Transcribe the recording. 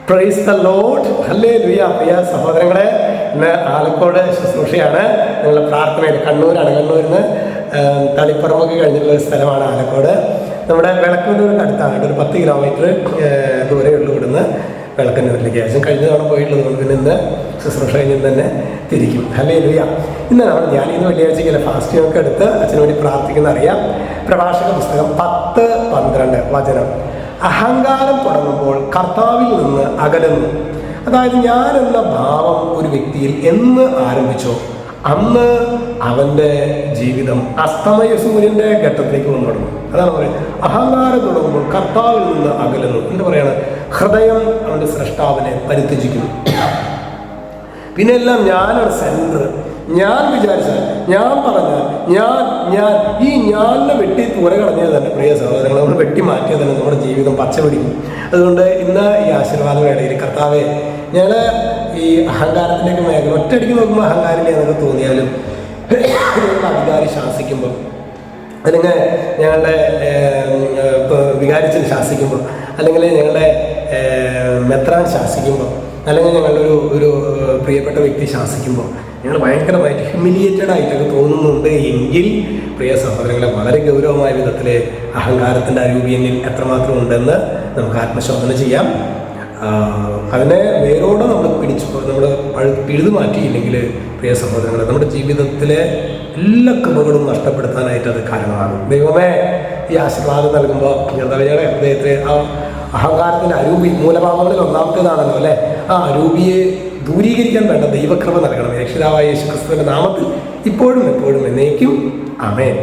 Praise the Lord. Hallelujah. പ്രിയ സഹോദരങ്ങളെ, ഇന്ന് ആലക്കോട് ശുശ്രൂഷയാണ്. നിങ്ങളുടെ പ്രാർത്ഥനയിൽ കണ്ണൂരാണ്. കണ്ണൂരിൽ നിന്ന് തളിപ്പറമ്പൊക്കെ കഴിഞ്ഞിട്ടുള്ള ഒരു സ്ഥലമാണ് ആലക്കോട്. നമ്മുടെ വിളക്കന്നൂരിൻ്റെ അടുത്താണ്. ഒരു 10 കിലോമീറ്റർ ദൂരെയുള്ളൂ ഇവിടുന്ന് വിളക്കന്നൂരിലേക്ക്. ഏകദേശം കഴിഞ്ഞ തവണ പോയിട്ടുള്ളത് കൊണ്ട് പിന്നെ ഇന്ന് ശുശ്രൂഷ കഴിഞ്ഞ് തന്നെ തിരിക്കും. ഹല്ലേലൂയ. ഇന്നാണ് ഞാനിന്ന് വെള്ളിയാഴ്ചയ്ക്ക് ഫാസ്റ്റിംഗ് എടുത്ത് അച്ഛന് വേണ്ടി പ്രാർത്ഥിക്കുന്ന അറിയാം. പ്രഭാഷക പുസ്തകം 10:12 വചനം. അഹങ്കാരം തുടങ്ങുമ്പോൾ കർത്താവിൽ നിന്ന് അകലുന്നു. അതായത് ഞാൻ എന്ന ഭാവം ഒരു വ്യക്തിയിൽ എന്ന് ആരംഭിച്ചോ അന്ന് അവൻ്റെ ജീവിതം അസ്തമയ സൂര്യൻ്റെ ഘട്ടത്തിലേക്ക് വന്നു തുടങ്ങും. അതാണ് പറയുന്നത്, അഹങ്കാരം തുടങ്ങുമ്പോൾ കർത്താവിൽ നിന്ന് അകലുന്നു. എന്ത് പറയാണ്? ഹൃദയം അവൻ്റെ സ്രഷ്ടാവിനെ പരിത്യജിക്കുന്നു. പിന്നെ എല്ലാം ഞാനാണ് സെൻറ്റർ. ഞാൻ വിചാരിച്ചാൽ, ഞാൻ പറഞ്ഞാൽ, ഞാൻ ഈ ഞാനിനെ വെട്ടി തുര കളഞ്ഞത് തന്നെ പ്രിയ സഹോദരങ്ങൾ, നമ്മൾ വെട്ടി മാറ്റിയത് തന്നെ നമ്മുടെ ജീവിതം പച്ച പിടിക്കും. അതുകൊണ്ട് ഇന്ന് ഈ ആശീർവാദ വേളയിൽ കർത്താവെ, ഞാൻ ഈ അഹങ്കാരത്തിലേക്ക് മേഖല ഒറ്റയടിക്ക് നോക്കുമ്പോൾ അഹങ്കാരില്ലേ എന്നൊക്കെ തോന്നിയാലും അധികാരി ശാസിക്കുമ്പോൾ, അല്ലെങ്കിൽ ഞങ്ങളുടെ വികാരിച്ചൻ ശാസിക്കുമ്പോൾ, അല്ലെങ്കിൽ ഞങ്ങളുടെ മെത്രാൻ ശാസിക്കുമ്പോൾ, അല്ലെങ്കിൽ ഞങ്ങളുടെ ഒരു പ്രിയപ്പെട്ട വ്യക്തി ശാസിക്കുമ്പോൾ ഞങ്ങൾ ഭയങ്കരമായിട്ട് ഹ്യൂമിലിയേറ്റഡ് ആയിട്ടൊക്കെ തോന്നുന്നുണ്ട് എങ്കിൽ പ്രിയ സഹോദരങ്ങളെ, വളരെ ഗൗരവമായ വിധത്തിൽ അഹങ്കാരത്തിൻ്റെ അരൂപിയനിൽ എത്രമാത്രം ഉണ്ടെന്ന് നമുക്ക് ആത്മശോധന ചെയ്യാം. അതിനെ വേരോടെ നമ്മൾ പിഴുതു മാറ്റിയില്ലെങ്കിൽ പ്രിയ സഹോദരങ്ങളെ, നമ്മുടെ ജീവിതത്തിലെ എല്ലാ കൃപകളും നഷ്ടപ്പെടുത്താനായിട്ട് അത് കാരണമാകും. ദൈവമേ, ഈ ആശീർവാദം നൽകുമ്പോൾ ഞങ്ങളുടെ ഹൃദയത്തിലെ ആ അഹങ്കാരത്തിൻ്റെ അരൂപി മൂലഭാവങ്ങളിൽ ഒന്നാമത്തേതാണല്ലോ അല്ലേ, ആ അരൂപിയെ ദൂരീകരിക്കാൻ വേണ്ട ദൈവകൃപ നൽകണം. രക്ഷിതാവായ യേശുക്രിസ്തുവിൻ്റെ നാമത്തിൽ ഇപ്പോഴും എപ്പോഴും എന്നേക്കും ആമേൻ.